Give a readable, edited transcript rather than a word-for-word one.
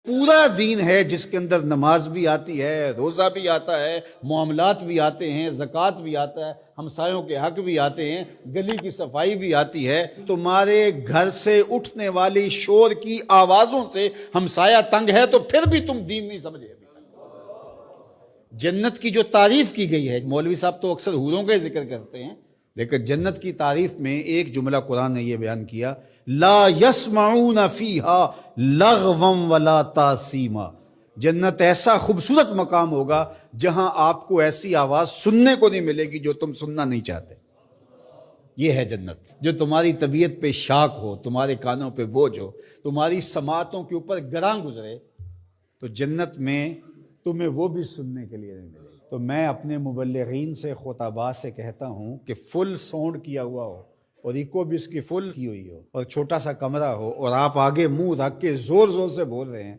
پورا دین ہے جس کے اندر نماز بھی آتی ہے، روزہ بھی آتا ہے، معاملات بھی آتے ہیں، زکوٰۃ بھی آتا ہے، ہمسایوں کے حق بھی آتے ہیں، گلی کی صفائی بھی آتی ہے۔ تمہارے گھر سے اٹھنے والی شور کی آوازوں سے ہمسایہ تنگ ہے تو پھر بھی تم دین نہیں سمجھے۔ ابھی تک جنت کی جو تعریف کی گئی ہے، مولوی صاحب تو اکثر حوروں کا ذکر کرتے ہیں، لیکن جنت کی تعریف میں ایک جملہ قرآن نے یہ بیان کیا، لا یسمعون فیہا لغوا ولا تاثیما۔ جنت ایسا خوبصورت مقام ہوگا جہاں آپ کو ایسی آواز سننے کو نہیں ملے گی جو تم سننا نہیں چاہتے۔ یہ ہے جنت، جو تمہاری طبیعت پہ شاک ہو، تمہارے کانوں پہ بوجھ ہو، تمہاری سماعتوں کے اوپر گراں گزرے، تو جنت میں تمہیں وہ بھی سننے کے لیے نہیں ملے گی۔ تو میں اپنے مبلغین سے، خطباء سے کہتا ہوں کہ فل ساؤنڈ کیا ہوا ہو اور ایکو بھی اس کی فل کی ہوئی ہو اور چھوٹا سا کمرہ ہو اور آپ آگے منہ رکھ کے زور زور سے بول رہے ہیں